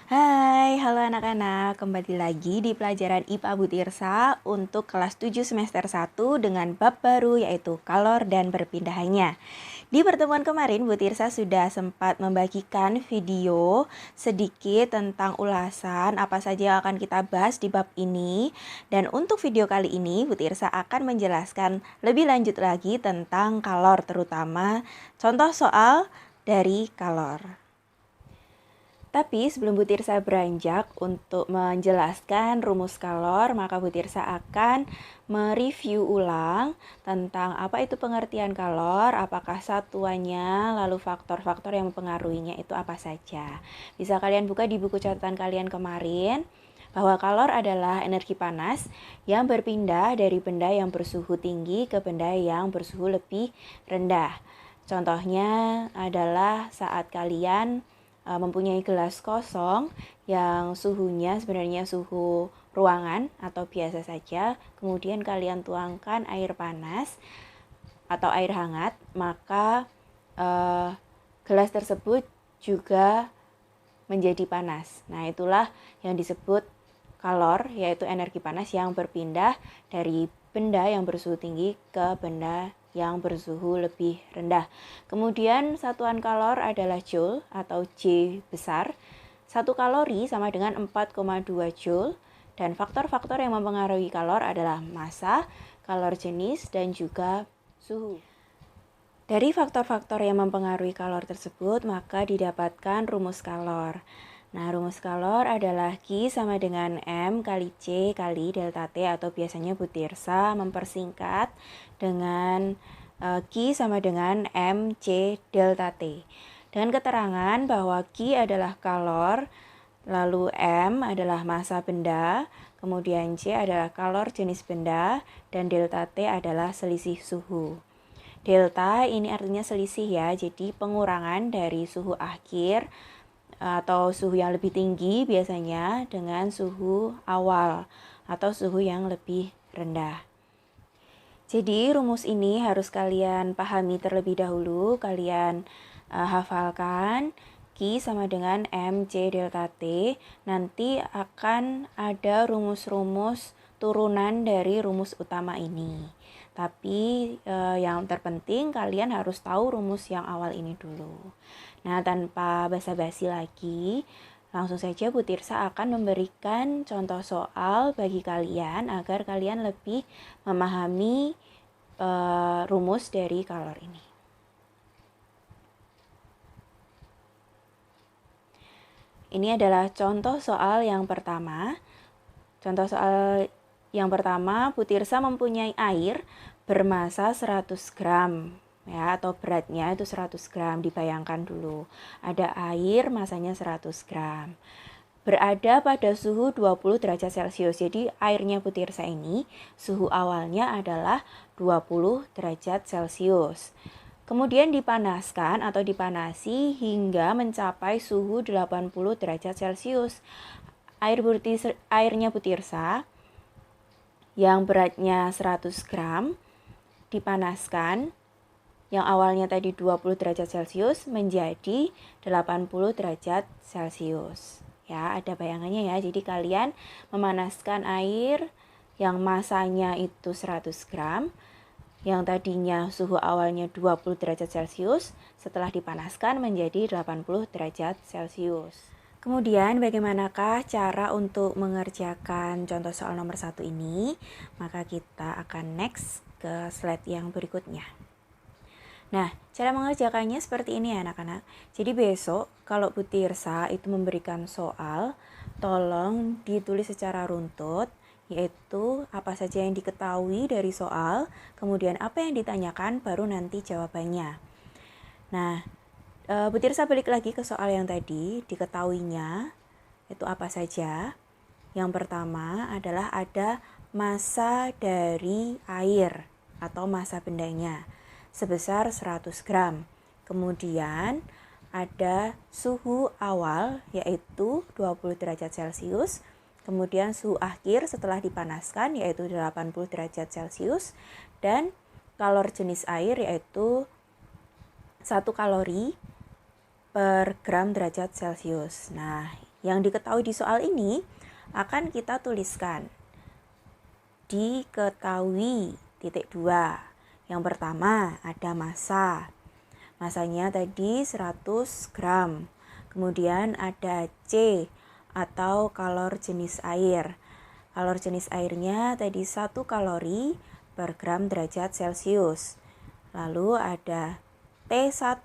Hai, halo anak-anak. Kembali lagi di pelajaran IPA Butirsa untuk kelas 7 semester 1 dengan bab baru yaitu kalor dan perpindahannya. Di pertemuan kemarin, Butirsa sudah sempat membagikan video sedikit tentang ulasan apa saja yang akan kita bahas di bab ini. Dan untuk video kali ini, Butirsa akan menjelaskan lebih lanjut lagi tentang kalor, terutama contoh soal dari kalor. Tapi sebelum Butirsa beranjak untuk menjelaskan rumus kalor, maka Butirsa akan mereview ulang tentang apa itu pengertian kalor, apakah satuannya, lalu faktor-faktor yang mempengaruhinya itu apa saja. Bisa kalian buka di buku catatan kalian kemarin, bahwa kalor adalah energi panas yang berpindah dari benda yang bersuhu tinggi ke benda yang bersuhu lebih rendah. Contohnya adalah saat kalian mempunyai gelas kosong yang suhunya sebenarnya suhu ruangan atau biasa saja, kemudian kalian tuangkan air panas atau air hangat, maka gelas tersebut juga menjadi panas. Nah, itulah yang disebut kalor, yaitu energi panas yang berpindah dari benda yang bersuhu tinggi ke benda yang bersuhu lebih rendah. Kemudian satuan kalor adalah joule atau J besar. 1 kalori sama dengan 4,2 joule. Dan faktor-faktor yang mempengaruhi kalor adalah massa, kalor jenis, dan juga suhu. Dari faktor-faktor yang mempengaruhi kalor tersebut, maka didapatkan rumus kalor. Nah, rumus kalor adalah Q sama dengan M kali C kali delta T, atau biasanya Butirsa mempersingkat dengan Q sama dengan M C delta T. Dengan keterangan bahwa Q adalah kalor, lalu M adalah massa benda, kemudian C adalah kalor jenis benda, dan delta T adalah selisih suhu. Delta ini artinya selisih ya, jadi pengurangan dari suhu akhir atau suhu yang lebih tinggi biasanya dengan suhu awal atau suhu yang lebih rendah. Jadi rumus ini harus kalian pahami terlebih dahulu, kalian hafalkan. Q sama dengan MC delta T. Nanti akan ada rumus-rumus turunan dari rumus utama ini. Tapi yang terpenting kalian harus tahu rumus yang awal ini dulu. Nah, tanpa basa-basi lagi, langsung saja Butirsa akan memberikan contoh soal bagi kalian agar kalian lebih memahami rumus dari kalor ini. Ini adalah contoh soal yang pertama. Contoh soal yang pertama, Butirsa mempunyai air bermassa 100 gram. Ya, atau beratnya itu 100 gram, dibayangkan dulu. Ada air masanya 100 gram. Berada pada suhu 20 derajat Celcius. Jadi airnya Butirsa ini suhu awalnya adalah 20 derajat Celcius. Kemudian dipanaskan atau dipanasi hingga mencapai suhu 80 derajat Celcius. Airnya Butirsa yang beratnya 100 gram dipanaskan yang awalnya tadi 20 derajat Celcius menjadi 80 derajat Celcius. Ya, ada bayangannya ya. Jadi kalian memanaskan air yang masanya itu 100 gram, yang tadinya suhu awalnya 20 derajat Celcius, setelah dipanaskan menjadi 80 derajat Celcius. Kemudian bagaimanakah cara untuk mengerjakan contoh soal nomor 1 ini? Maka kita akan next ke slide yang berikutnya. Nah, cara mengerjakannya seperti ini ya anak-anak. Jadi besok kalau Butirsa itu memberikan soal, tolong ditulis secara runtut, yaitu apa saja yang diketahui dari soal, kemudian apa yang ditanyakan, baru nanti jawabannya. Nah, Butirsa balik lagi ke soal yang tadi, diketahuinya itu apa saja. Yang pertama adalah ada massa dari air atau massa bendanya sebesar 100 gram. Kemudian ada suhu awal yaitu 20 derajat Celcius. Kemudian suhu akhir setelah dipanaskan yaitu 80 derajat Celcius. Dan kalor jenis air yaitu 1 kalori per gram derajat Celcius. Nah, yang diketahui di soal ini akan kita tuliskan. Diketahui titik 2. Yang pertama ada massa. Masanya tadi 100 gram. Kemudian ada C atau kalor jenis air. Kalor jenis airnya tadi 1 kalori per gram derajat Celcius. Lalu ada T1.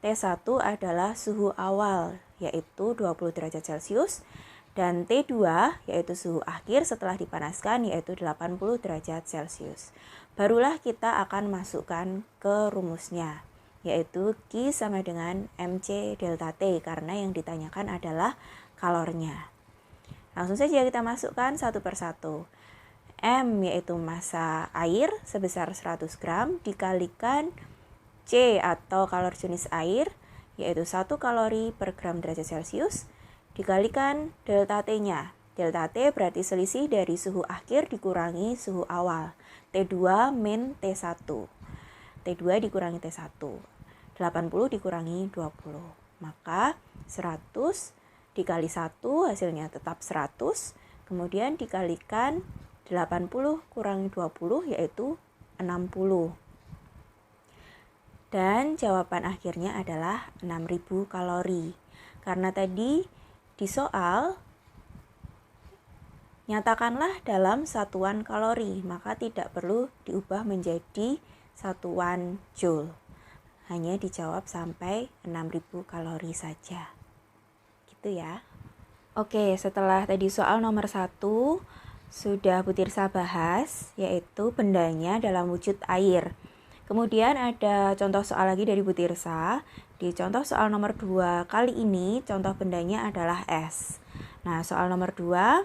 T1 adalah suhu awal, yaitu 20 derajat Celcius. Dan T2 yaitu suhu akhir setelah dipanaskan, yaitu 80 derajat Celcius. Barulah kita akan masukkan ke rumusnya, yaitu Q sama dengan MC delta T, karena yang ditanyakan adalah kalornya. Langsung saja kita masukkan satu persatu. M yaitu massa air sebesar 100 gram dikalikan C atau kalor jenis air, yaitu 1 kalori per gram derajat Celcius, dikalikan delta T-nya. Delta T berarti selisih dari suhu akhir dikurangi suhu awal. T2 min T1. T2 dikurangi T1. 80 dikurangi 20. Maka 100 dikali 1 hasilnya tetap 100. Kemudian dikalikan 80 kurangi 20 yaitu 60. Dan jawaban akhirnya adalah 6000 kalori. Karena tadi di soal nyatakanlah dalam satuan kalori, maka tidak perlu diubah menjadi satuan joule. Hanya dijawab sampai 6000 kalori saja. Gitu ya. Oke, setelah tadi soal nomor 1 sudah Bu Tirsa bahas, yaitu bendanya dalam wujud air. Kemudian ada contoh soal lagi dari Bu Tirsa. Di contoh soal nomor 2 kali ini contoh bendanya adalah es. Nah, soal nomor 2,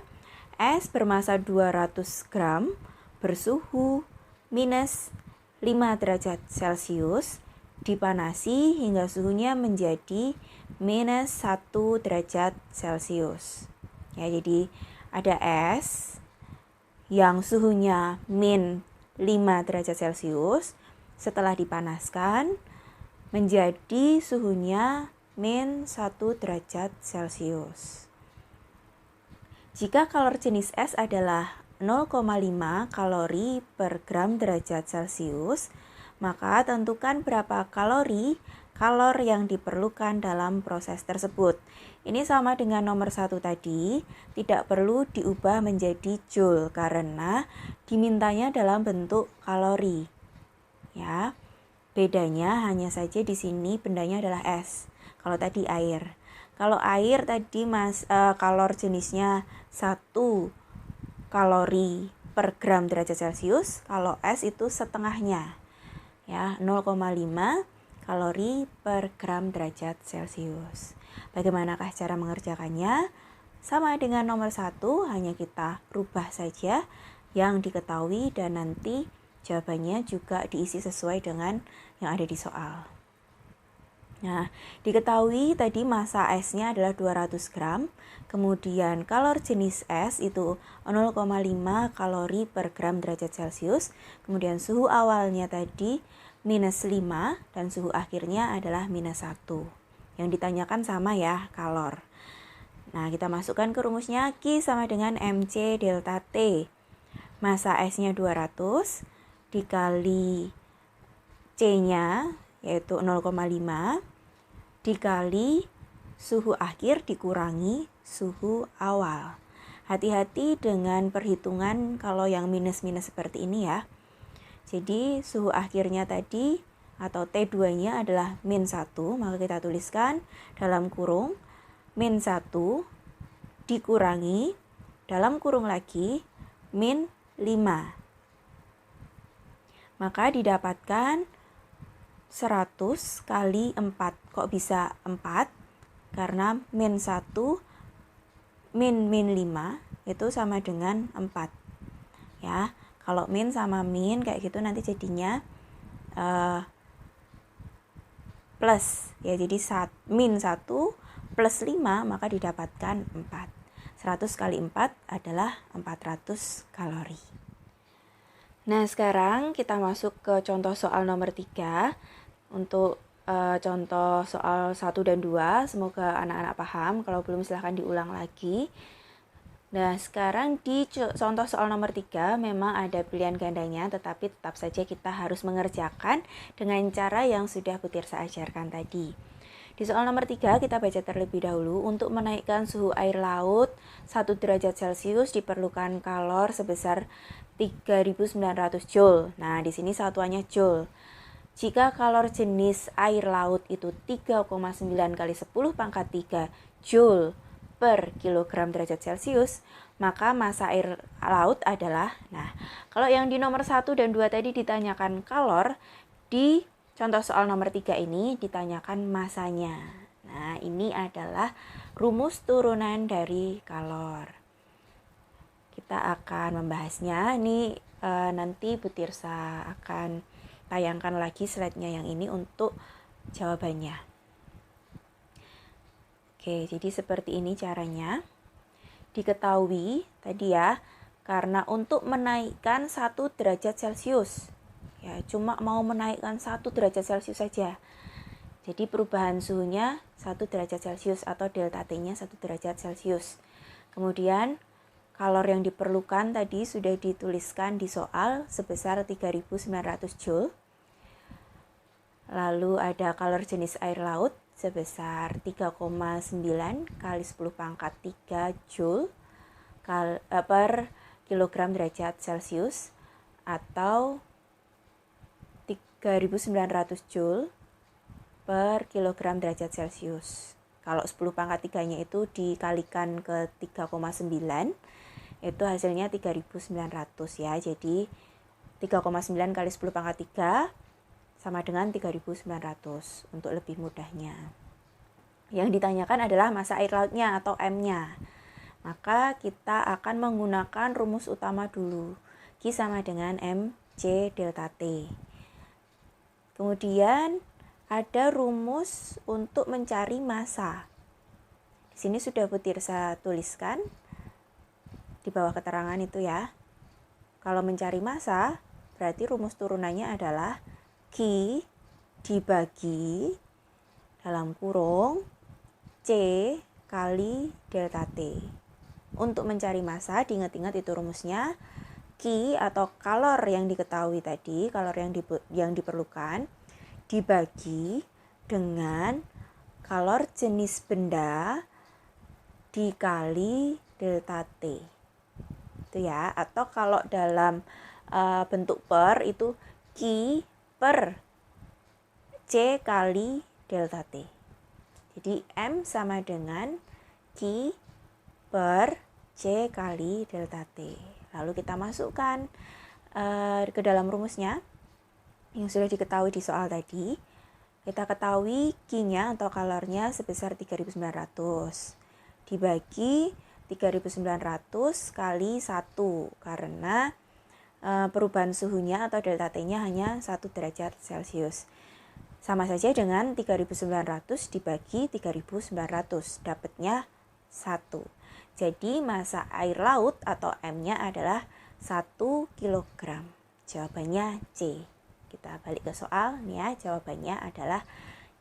es bermassa 200 gram bersuhu minus 5 derajat Celcius dipanasi hingga suhunya menjadi minus 1 derajat Celcius. Ya, jadi ada es yang suhunya min 5 derajat Celcius setelah dipanaskan menjadi suhunya min 1 derajat Celcius. Jika kalor jenis es adalah 0,5 kalori per gram derajat Celcius, maka tentukan berapa kalor yang diperlukan dalam proses tersebut. Ini sama dengan nomor 1 tadi, tidak perlu diubah menjadi joule karena dimintanya dalam bentuk kalori. Ya, bedanya hanya saja di sini bendanya adalah es. Kalau tadi air. Kalau air tadi kalor jenisnya 1 kalori per gram derajat Celcius, kalau es itu setengahnya. Ya, 0,5 kalori per gram derajat Celcius. Bagaimanakah cara mengerjakannya? Sama dengan nomor 1, hanya kita rubah saja yang diketahui dan nanti jawabannya juga diisi sesuai dengan yang ada di soal. Nah, diketahui tadi massa esnya adalah 200 gram, kemudian kalor jenis es itu 0,5 kalori per gram derajat Celcius, kemudian suhu awalnya tadi minus 5 dan suhu akhirnya adalah minus 1. Yang ditanyakan sama ya, kalor. Nah, kita masukkan ke rumusnya, Q sama dengan MC delta T. Massa esnya 200 dikali C-nya yaitu 0,5 dikali suhu akhir dikurangi suhu awal. Hati-hati dengan perhitungan kalau yang minus-minus seperti ini ya. Jadi suhu akhirnya tadi atau T2-nya adalah min 1, maka kita tuliskan dalam kurung min 1 dikurangi dalam kurung lagi min 5. Maka didapatkan 100 kali 4. Kok bisa 4? Karena min 1 min 5 itu sama dengan 4. Ya, kalau min sama min kayak gitu nanti jadinya plus. Ya, jadi min 1 plus 5 maka didapatkan 4. 100 kali 4 adalah 400 kalori. Nah, sekarang kita masuk ke contoh soal nomor 3. Untuk contoh soal 1 dan 2. Semoga anak-anak paham. Kalau belum silahkan diulang lagi. Nah, sekarang di contoh soal nomor 3 memang ada pilihan gandanya, tetapi tetap saja kita harus mengerjakan dengan cara yang sudah Bu Tirsa ajarkan tadi. Di soal nomor 3 kita baca terlebih dahulu. Untuk menaikkan suhu air laut 1 derajat Celcius diperlukan kalor sebesar 3.900 Joule. Nah, di sini satuannya Joule. Jika kalor jenis air laut itu 3,9 kali 10 pangkat 3 Joule per kilogram derajat Celcius, maka massa air laut adalah, nah, kalau yang di nomor 1 dan 2 tadi ditanyakan kalor, di contoh soal nomor 3 ini ditanyakan masanya. Nah, ini adalah rumus turunan dari kalor. Kita akan membahasnya. Ini nanti Bu Tirsa akan tayangkan lagi slide-nya yang ini untuk jawabannya. Oke, jadi seperti ini caranya. Diketahui tadi ya, karena untuk menaikkan 1 derajat Celcius, ya cuma mau menaikkan 1 derajat Celcius saja. Jadi perubahan suhunya 1 derajat Celcius atau delta T-nya 1 derajat Celcius. Kemudian kalor yang diperlukan tadi sudah dituliskan di soal sebesar 3.900 Joule. Lalu ada kalor jenis air laut sebesar 3,9 kali 10 pangkat 3 Joule per kilogram derajat Celcius atau 3.900 Joule per kilogram derajat Celcius. Kalau 10 pangkat 3-nya itu dikalikan ke 3,9, itu hasilnya 3.900 ya. Jadi 3,9 kali 10 pangkat 3 sama dengan 3.900 untuk lebih mudahnya. Yang ditanyakan adalah massa air lautnya atau M-nya. Maka kita akan menggunakan rumus utama dulu. Q sama dengan MC delta T. Kemudian ada rumus untuk mencari massa. Di sini sudah Bu Tirsa tuliskan di bawah keterangan itu ya. Kalau mencari massa, berarti rumus turunannya adalah Q dibagi dalam kurung C kali delta T. Untuk mencari massa, diingat-ingat itu rumusnya. Q atau kalor yang diketahui tadi, kalor yang diperlukan, dibagi dengan kalor jenis benda dikali delta T. Itu ya, atau kalau dalam bentuk per itu Q per C kali delta T. Jadi M sama dengan Q per C kali delta T. Lalu kita masukkan ke dalam rumusnya yang sudah diketahui di soal tadi. Kita ketahui Q-nya atau kalornya sebesar 3.900 dibagi 3.900 kali 1 karena perubahan suhunya atau delta T-nya hanya 1 derajat Celcius. Sama saja dengan 3.900 dibagi 3.900, dapatnya 1. Jadi massa air laut atau M-nya adalah 1 kg. Jawabannya C. Kita balik ke soal nih ya, jawabannya adalah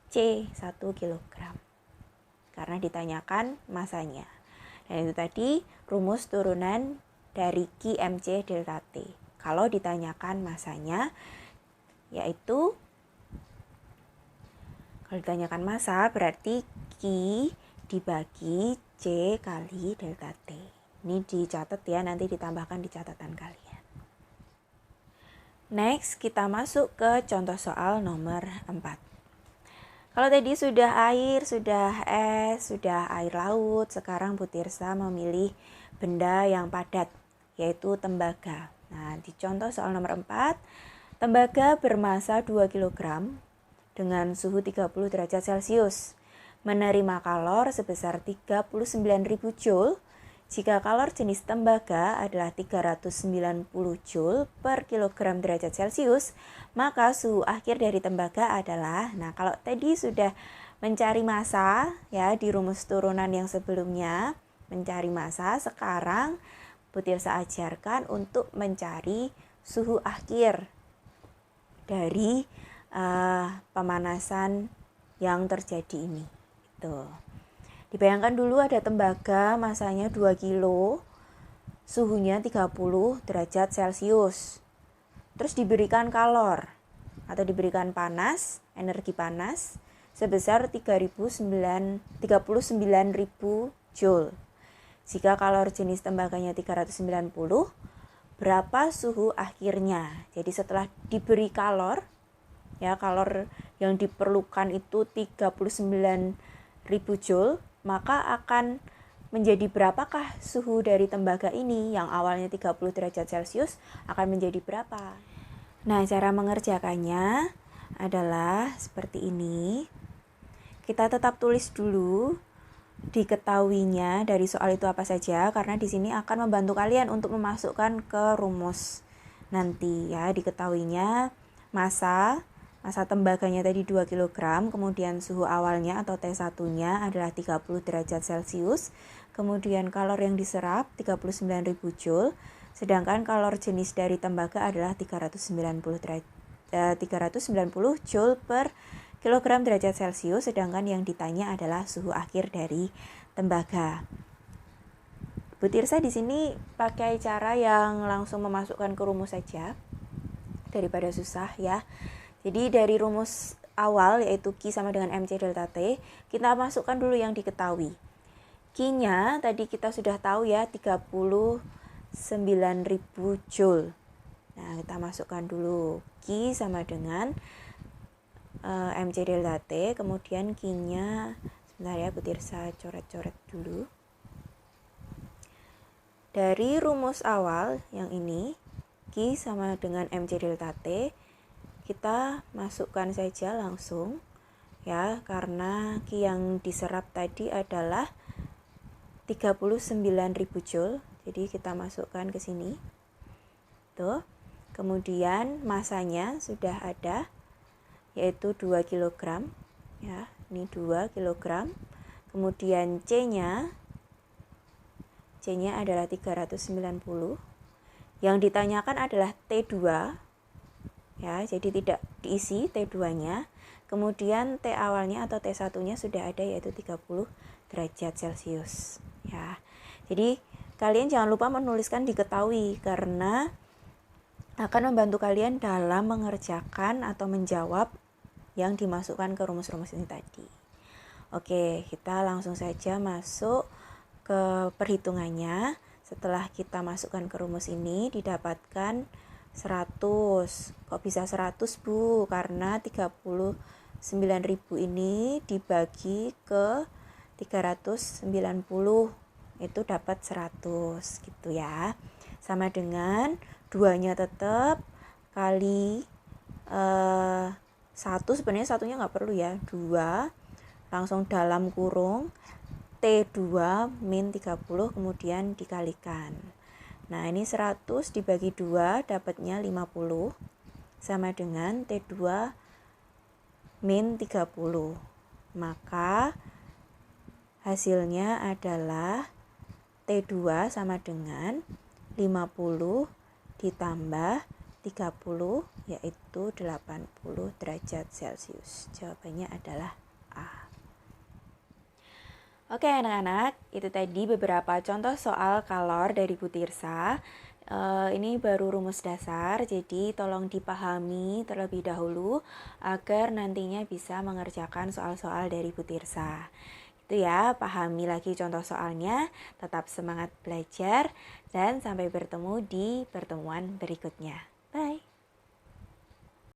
C, 1 kg. Karena ditanyakan massanya. Dan itu tadi rumus turunan dari QMC delta T. Kalau ditanyakan massanya, yaitu kalau ditanyakan massa berarti Q dibagi C kali delta T. Ini dicatat ya, nanti ditambahkan di catatan kalian. Next, kita masuk ke contoh soal nomor 4. Kalau tadi sudah air, sudah es, sudah air laut, sekarang Bu Tirsa memilih benda yang padat, yaitu tembaga. Nah, di contoh soal nomor 4, tembaga bermassa 2 kg dengan suhu 30 derajat Celcius, menerima kalor sebesar 39.000 Joule. Jika kalor jenis tembaga adalah 390 Joule per kilogram derajat Celcius, maka suhu akhir dari tembaga adalah, nah kalau tadi sudah mencari massa ya di rumus turunan yang sebelumnya, mencari massa, sekarang Bu Tirsa ajarkan untuk mencari suhu akhir dari pemanasan yang terjadi ini. Tuh. Dibayangkan dulu ada tembaga masanya 2 kilo, suhunya 30 derajat Celcius. Terus diberikan kalor atau diberikan panas, energi panas sebesar 39.000 Joule. Jika kalor jenis tembaganya 390, berapa suhu akhirnya? Jadi setelah diberi kalor, ya kalor yang diperlukan itu 39.000 Joule, maka akan menjadi berapakah suhu dari tembaga ini yang awalnya 30 derajat Celcius akan menjadi berapa? Nah, cara mengerjakannya adalah seperti ini. Kita tetap tulis dulu diketahuinya dari soal itu apa saja, karena di sini akan membantu kalian untuk memasukkan ke rumus nanti ya. Diketahuinya massa tembaganya tadi 2 kg, kemudian suhu awalnya atau T1-nya adalah 30 derajat Celcius, kemudian kalor yang diserap 39.000 Joule, sedangkan kalor jenis dari tembaga adalah 390 Joule per kilogram derajat Celcius, sedangkan yang ditanya adalah suhu akhir dari tembaga. Bu Tirsa di sini pakai cara yang langsung memasukkan ke rumus saja daripada susah ya. Jadi dari rumus awal yaitu Q sama dengan MC delta T, kita masukkan dulu yang diketahui. Q-nya tadi kita sudah tahu ya 39.000 Joule. Nah, kita masukkan dulu Q sama dengan MC delta T, kemudian Q-nya sebentar ya, Bu Tirsa coret-coret dulu. Dari rumus awal yang ini, Q sama dengan MC delta T, kita masukkan saja langsung ya, karena Q yang diserap tadi adalah 39.000 Joule. Jadi kita masukkan ke sini. Tuh. Kemudian massanya sudah ada yaitu 2 kg ya, ini 2 kg. Kemudian C-nya adalah 390. Yang ditanyakan adalah T2 ya, jadi tidak diisi T2-nya. Kemudian T awalnya atau T1-nya sudah ada yaitu 30 derajat Celcius ya. Jadi kalian jangan lupa menuliskan diketahui karena akan membantu kalian dalam mengerjakan atau menjawab yang dimasukkan ke rumus-rumus ini tadi. Oke, kita langsung saja masuk ke perhitungannya. Setelah kita masukkan ke rumus ini didapatkan 100. Kok bisa 100, Bu? Karena 39.000 ini dibagi ke 390 itu dapat 100 gitu ya. Sama dengan 2-nya tetap kali 1, sebenarnya satunya nggak perlu ya, 2 langsung dalam kurung T2 min 30 kemudian dikalikan. Nah ini 100 dibagi 2 dapatnya 50 sama dengan T2 min 30. Maka hasilnya adalah T2 sama dengan 50 ditambah 30 yaitu 80 derajat Celcius. Jawabannya adalah A. Oke anak-anak, itu tadi beberapa contoh soal kalor dari Bu Tirsa. Ini baru rumus dasar, jadi tolong dipahami terlebih dahulu agar nantinya bisa mengerjakan soal-soal dari Bu Tirsa. Itu ya, pahami lagi contoh soalnya, tetap semangat belajar, dan sampai bertemu di pertemuan berikutnya.